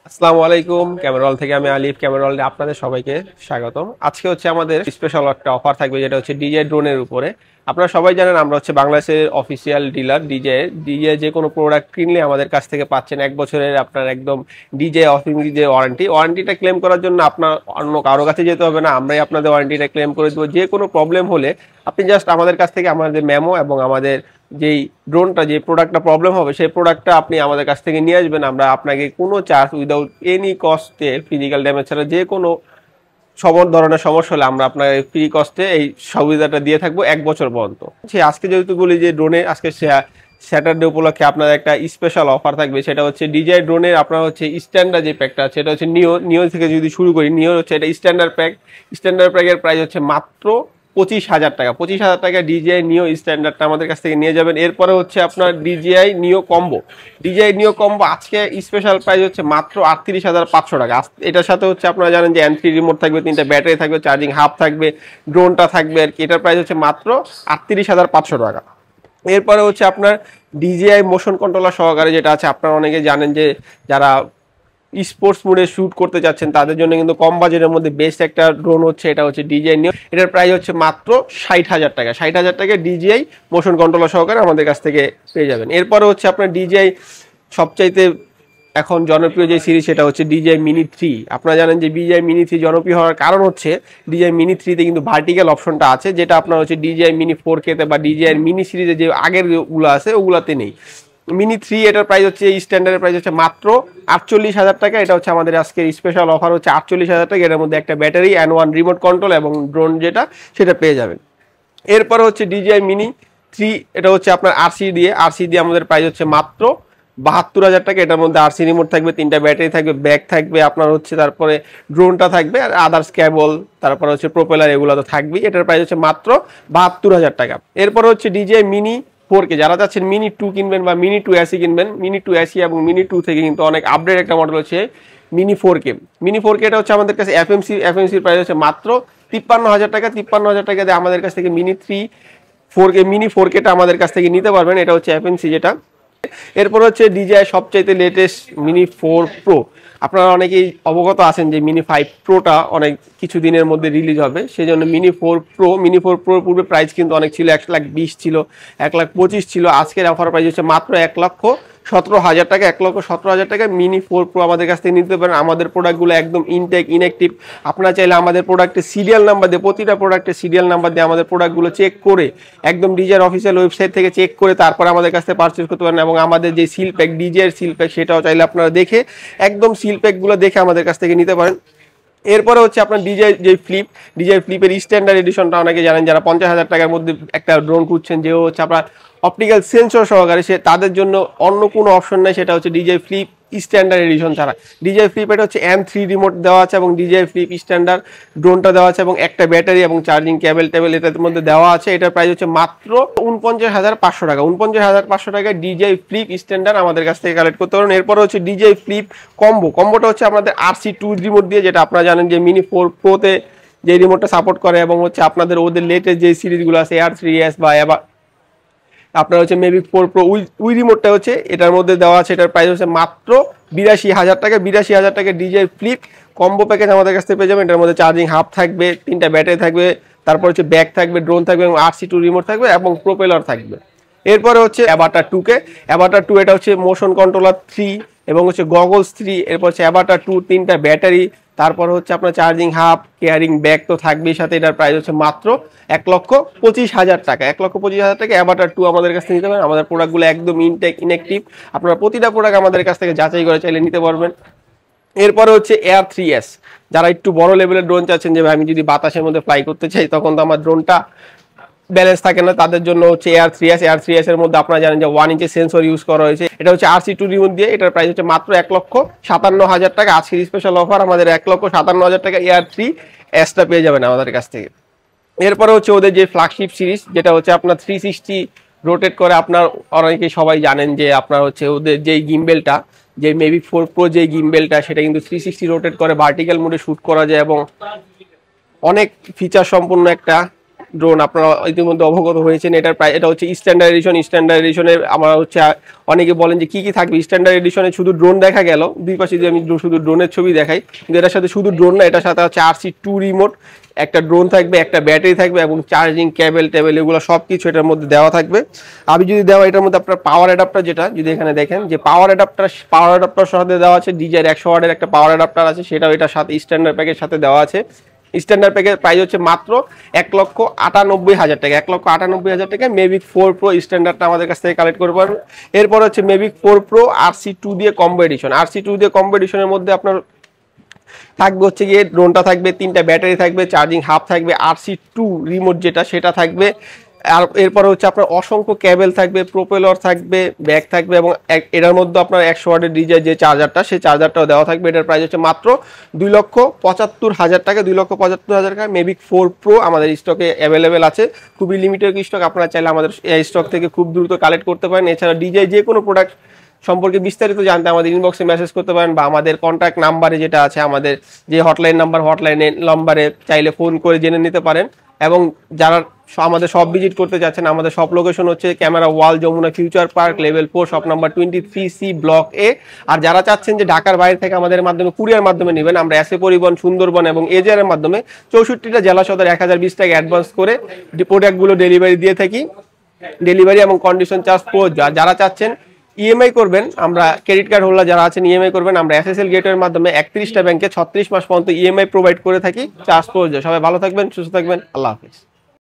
আসসালামু আলাইকুম। ক্যামেরল থেকে আমি আলিফ। ক্যামেরলে আপনাদের সবাইকে স্বাগতম। আজকে হচ্ছে আমাদের স্পেশাল একটা অফার থাকবে, যেটা হচ্ছে ডিজে ড্রোনের উপরে। আপনারা সবাই জানেন আমরা হচ্ছে বাংলাদেশের অফিসিয়াল ডিলার ডিজে যে কোনো প্রোডাক্ট কিনলে আমাদের কাছ থেকে পাচ্ছেন 1 বছরের আপনার একদম ডিজে অথেন্টিক যে ওয়ারেন্টিটা ক্লেম করার জন্য আপনার অন্য কারো কাছে যেতে হবে না, আমরাই আপনাদের ওয়ারেন্টিটা ক্লেম করে দেবো। যে কোনো প্রবলেম হলে আপনি জাস্ট আমাদের কাছ থেকে আমাদের মেমো এবং আমাদের যেই ড্রোনটা যে প্রোডাক্টটা প্রবলেম হবে সেই প্রোডাক্টটা আপনি আমাদের কাছ থেকে নিয়ে আসবেন। আমরা আপনাকে কোনো চার্জ উইদাউট এনি কস্টে ফিজিক্যাল ড্যামেজ ছাড়া যে কোনো সব ধরনের সমস্যা হলে আমরা আপনাকে ফ্রি কস্টে এই সুবিধাটা দিয়ে থাকবো 1 বছর পর্যন্ত। আজকে যেহেতু বলি যে ড্রোনে আজকে স্যাটারডে উপলক্ষে আপনার একটা স্পেশাল অফার থাকবে, সেটা হচ্ছে ডিজাই ড্রোনের আপনার হচ্ছে স্ট্যান্ডার্ড যে প্যাকটা আছে, সেটা হচ্ছে নিও থেকে যদি শুরু করি, নিও হচ্ছে এটা স্ট্যান্ডার্ড প্যাকের প্রাইস হচ্ছে মাত্র 25,000 টাকা। 25,000 টাকা ডিজিআই নিও স্ট্যান্ডার্ডটা আমাদের কাছ থেকে নিয়ে যাবেন। এরপরে হচ্ছে আপনার ডিজিআই নিও কম্বো আজকে স্পেশাল প্রাইস হচ্ছে মাত্র 38,500 টাকা। এটার সাথে হচ্ছে আপনারা জানেন যে এন্ট্রি রিমোট থাকবে, 3টা ব্যাটারি থাকবে, চার্জিং হাব থাকবে, ড্রোনটা থাকবে আর কি। এটার প্রাইস হচ্ছে মাত্র 38,500 টাকা। এরপরে হচ্ছে আপনার ডিজিআই মোশন কন্ট্রোলার সহকারে যেটা আছে, আপনারা অনেকে জানেন যে যারা স্পোর্টস মোডে শুট করতে যাচ্ছেন তাদের জন্য কিন্তু কম বাজেটের মধ্যে বেস্ট একটা ড্রোন হচ্ছে, এটা হচ্ছে ডিজিআই নিও। এটার প্রাইস হচ্ছে মাত্র 60,000 টাকা। 60,000 টাকা ডিজিআই মোশন কন্ট্রোলার সহকারে আমাদের কাছ থেকে পেয়ে যাবেন। এরপরে হচ্ছে আপনার ডিজিআই সবচাইতে এখন জনপ্রিয় যে সিরিজ, সেটা হচ্ছে ডিজিআই মিনি 3। আপনারা জানেন যে ডিজিআই মিনি 3 জনপ্রিয় হওয়ার কারণ হচ্ছে ডিজিআই মিনি 3তে কিন্তু ভার্টিক্যাল অপশনটা আছে, যেটা আপনার হচ্ছে ডিজিআই মিনি 4K-তে বা ডিজিআই মিনি সিরিজে যে আগের গুলো আছে ওগুলাতে নেই। মিনি 3 এটার প্রাইস হচ্ছে স্ট্যান্ডার্ডের প্রাইস হচ্ছে মাত্র 48,000 টাকা। এটা হচ্ছে আমাদের আজকের স্পেশাল অফার হচ্ছে 48,000 টাকা। এটার মধ্যে একটা ব্যাটারি অ্যান্ড 1 রিমোট কন্ট্রোল এবং ড্রোন যেটা সেটা পেয়ে যাবেন। এরপর হচ্ছে ডিজিআই মিনি 3, এটা হচ্ছে আপনার আরসি দিয়ে আমাদের প্রাইস হচ্ছে মাত্র 72,000 টাকা। এটার মধ্যে আরসি রিমোট থাকবে, 3টা ব্যাটারি থাকবে, ব্যাগ থাকবে আপনার হচ্ছে, তারপরে ড্রোনটা থাকবে আর আদার্স কেবল, তারপর হচ্ছে প্রোপেলার, এগুলো তো থাকবেই। এটার প্রাইস হচ্ছে মাত্র 72,000 টাকা। এরপর হচ্ছে ডিজিআই মিনি 4K, যারা চাচ্ছেন মিনি 2 কিনবেন বা মিনি 2 এসি কিনবেন, মিনি 2 এসি এবং মিনি 2 থেকে কিন্তু অনেক আপডেট একটা মডেল হচ্ছে মিনি 4K। এটা হচ্ছে আমাদের কাছে এফএমসির প্রাইস হচ্ছে মাত্র 53,000 টাকা। 53,000 টাকা দিয়ে আমাদের কাছ থেকে মিনি 4Kটা আমাদের কাছ থেকে নিতে পারবেন। এটা হচ্ছে এফএমসি যেটা। এরপর হচ্ছে ডিজিআই সবচাইতে লেটেস্ট মিনি 4 প্রো। আপনারা অনেকেই অবগত আছেন যে মিনি 5 প্রোটা অনেক কিছু দিনের মধ্যে রিলিজ হবে, সেই জন্য মিনি 4 প্রোর পূর্বে প্রাইস কিন্তু অনেক ছিল, 1,20,000 ছিল, 1,25,000 ছিল। আজকের অফার প্রাইস হচ্ছে মাত্র 1,17,000 টাকা। 1,17,000 টাকা মিনি 4 প্রো আমাদের কাছ থেকে নিতে পারেন। আমাদের প্রোডাক্টগুলো একদম ইনঅ্যাক্টিভ। আপনারা চাইলে আমাদের প্রোডাক্টের সিরিয়াল নাম্বার দিয়ে, প্রতিটা প্রোডাক্টের সিরিয়াল নাম্বার দিয়ে আমাদের প্রোডাক্টগুলো চেক করে, একদম ডিজিআর অফিসিয়াল ওয়েবসাইট থেকে চেক করে তারপরে আমাদের কাছ থেকে পারচেজ করতে পারেন। এবং আমাদের যে seal pack, DGR seal pack, সেটাও চাইলে আপনারা দেখে একদম সিল প্যাকগুলো দেখে আমাদের কাছ থেকে নিতে পারেন। এরপরে হচ্ছে আপনার ডিজিআই ফ্লিপের স্ট্যান্ডার্ড এডিশনটা অনেকে জানেন, যারা 50,000 টাকার মধ্যে একটা ড্রোন খুঁজছেন, যে হচ্ছে আপনার অপটিক্যাল সেন্সর সহকারে, সে তাদের জন্য অন্য কোনো অপশন নাই, সেটা হচ্ছে ডিজিআই ফ্লিপ স্ট্যান্ডার্ড এডিশন ছাড়া। ডিজিআই ফ্লিপ এটা হচ্ছে M3 রিমোট দেওয়া আছে এবং ডিজিআই ফ্লিপ স্ট্যান্ডার্ড ড্রোনটা দেওয়া আছে এবং একটা ব্যাটারি এবং চার্জিং কেবল এটার মধ্যে দেওয়া আছে। এটার প্রাইস হচ্ছে মাত্র 49,500 টাকা। 49,500 টাকায় ডিজিআই ফ্লিপ স্ট্যান্ডার্ড আমাদের কাছ থেকে কালেক্ট করতে পারেন। এরপরে হচ্ছে ডিজিআই ফ্লিপ কম্বোটা হচ্ছে আমাদের RC2 রিমোট দিয়ে, যেটা আপনারা জানেন যে মিনি 4 প্রোতে যে রিমোটটা সাপোর্ট করে, এবং হচ্ছে আপনাদের ওদের লেটেস্ট যে সিরিজগুলো আছে AR3S বা আপনার হচ্ছে মেভিক 4 প্রো, উই রিমোটটা হচ্ছে এটার মধ্যে দেওয়া আছে। এটার প্রাইস হচ্ছে মাত্র 82,000 টাকা। 82,000 টাকা ডিজিআই ফ্লিপ কম্বো প্যাকেজ আমাদের কাছ থেকে পেয়ে যাবেন। এটার মধ্যে চার্জিং হাব থাকবে, 3টা ব্যাটারি থাকবে, তারপর হচ্ছে ব্যাগ থাকবে, ড্রোন থাকবে এবং RC2 রিমোট থাকবে এবং প্রোপেলার থাকবে। এরপরে হচ্ছে অ্যাভাটার 2 এটা হচ্ছে মোশন কন্ট্রোলার 3 এবং হচ্ছে গগলস 3। এরপর হচ্ছে অ্যাভাটার 2, 3টা ব্যাটারি, তারপর হচ্ছে আপনার চার্জিং হাব, কেয়ারিং ব্যাগ তো থাকবেই সাথে। এটার প্রাইস হচ্ছে মাত্র 1,25,000 টাকা। 1,25,000 টাকা অ্যাভাটার 2 আমাদের কাছ থেকে নিতে পারেন। আমাদের প্রোডাক্টগুলো একদম ইনঅ্যাক্টিভ। আপনারা প্রতিটা প্রোডাক্ট আমাদের কাছ থেকে যাচাই করে চাইলে নিতে পারবেন। এরপরে হচ্ছে AR3S, যারা একটু বড় লেভেলের ড্রোন চাচ্ছেন, যে আমি যদি বাতাসের মধ্যে ফ্লাই করতে চাই তখন তো আমার ড্রোনটা ব্যালেন্স থাকে না, তাদের জন্য হচ্ছে AR3S এর মধ্যে আপনারা জানেন যে 1 ইঞ্চের সেন্সর ইউজ করা হয়েছে। এটা হচ্ছে RC2 রিমোট দিয়ে। এটার প্রাইস হচ্ছে মাত্র 1,57,000 টাকা। আজকের স্পেশাল অফার আমাদের 1,57,000 টাকা AR3Sটা পেয়ে যাবেন আমাদের কাছ থেকে। এরপরে হচ্ছে ওদের যে ফ্ল্যাগশিপ সিরিজ, যেটা হচ্ছে আপনার 360 রোটেট করে। আপনার অনেকেই সবাই জানেন যে আপনার হচ্ছে ওদের যেই গিম্বেলটা, যে মেভিক 4 প্রো যে গিম্বেলটা, সেটা কিন্তু 360 রোটেট করে, ভার্টিক্যাল মোডে শুট করা যায় এবং অনেক ফিচার সম্পূর্ণ একটা ড্রোন আপনারা ইতিমধ্যে অবগত হয়েছেন। এটা হচ্ছে স্ট্যান্ডার্ড এডিশন। স্ট্যান্ডার্ড এডিশনে আমরা হচ্ছে অনেকে বলেন যে কি কি থাকবে স্ট্যান্ডার্ড এডিশনে, শুধু ড্রোন দেখা গেল, দুই পাশে যদি আমি শুধু ড্রোনের ছবি দেখাই, কিন্তু এটার সাথে শুধু ড্রোন না, এটার সাথে হচ্ছে RC2 রিমোট, একটা ড্রোন থাকবে, একটা ব্যাটারি থাকবে এবং চার্জিং কেবল টেবিল এগুলো সব কিছু এটার মধ্যে দেওয়া থাকবে। আমি যদি দেওয়া এটার মধ্যে আপনার পাওয়ার অ্যাডাপ্টার, যেটা যদি এখানে দেখেন যে পাওয়ার অ্যাডাপ্টার সাথে দেওয়া আছে, ডিজাইর 100 ওয়াটের একটা পাওয়ার অ্যাডাপ্টার আছে, সেটাও এটার সাথে স্ট্যান্ডার্ড প্যাকের সাথে দেওয়া আছে। স্ট্যান্ডার্ড প্যাকের প্রাইস হচ্ছে মাত্র 1,98,000 টাকা। 1,98,000 টাকায় মেভিক 4 প্রো স্ট্যান্ডার্ডটা আমাদের কাছ থেকে কালেক্ট করতে পারবেন। এরপর হচ্ছে মেভিক 4 প্রো RC2 দিয়ে কম্বো এডিশন। RC2 দিয়ে কম্বো এডিশনের মধ্যে আপনার থাকবে হচ্ছে গিয়ে ড্রোনটা থাকবে, 3টা ব্যাটারি থাকবে, চার্জিং হাব থাকবে, RC2 রিমোট যেটা সেটা থাকবে। আর এরপরে হচ্ছে আপনার অসংখ্য কেবল থাকবে, প্রোপেলর থাকবে, ব্যাগ থাকবে এবং এটার মধ্যে আপনার 100 ওয়াটের ডিজাইন যে চার্জারটা, সেই চার্জারটাও দেওয়া থাকবে। এটার প্রাইস হচ্ছে মাত্র 2,75,000 টাকা। 2,75,000 টাকা মেভিক 4 প্রো আমাদের স্টকে অ্যাভেলেবেল আছে। খুবই লিমিটেড স্টক, আপনারা চাইলে আমাদের এই স্টক থেকে খুব দ্রুত কালেক্ট করতে পারেন। এছাড়া ডিজাই যে কোনো প্রোডাক্ট সম্পর্কে বিস্তারিত জানতে আমাদের ইনবক্সে মেসেজ করতে পারেন বা আমাদের কন্ট্যাক্ট নাম্বারে যেটা আছে, আমাদের যে হটলাইন নাম্বারে চাইলে ফোন করে জেনে নিতে পারেন। এবং যারা আমাদের শপ ভিজিট করতে যাচ্ছেন, আমাদের শপ লোকেশন হচ্ছে camera wall, Jamuna future park, level 4, shop number 23C, block A. আর যারা চাচ্ছেন যে ঢাকার বাইরে থেকে আমাদের মাধ্যমে কুরিয়ার মাধ্যমে নেবেন, আমরা এসএ পরিবহন, সুন্দরবন এবং এজআর এর মাধ্যমে 64টা জেলা সদর 1020 টাকা অ্যাডভান্স করে প্রোডাক্টগুলো ডেলিভারি দিয়ে থাকি। ডেলিভারি এবং কন্ডিশন চার্জ প্রযোজ্য। যারা চাচ্ছেন ইএমআই করবেন, আমরা ক্রেডিট কার্ড হোল্ডার যারা আছেন ইএমআই করবেন, আমরা এসএসএল গেটওয়ের মাধ্যমে 31টা ব্যাংকে 36 মাস পর্যন্ত ইএমআই প্রোভাইড করে থাকি, চার্জ প্রযোজ্য। সবাই ভালো থাকবেন, সুস্থ থাকবেন, আল্লাহ হাফেজ।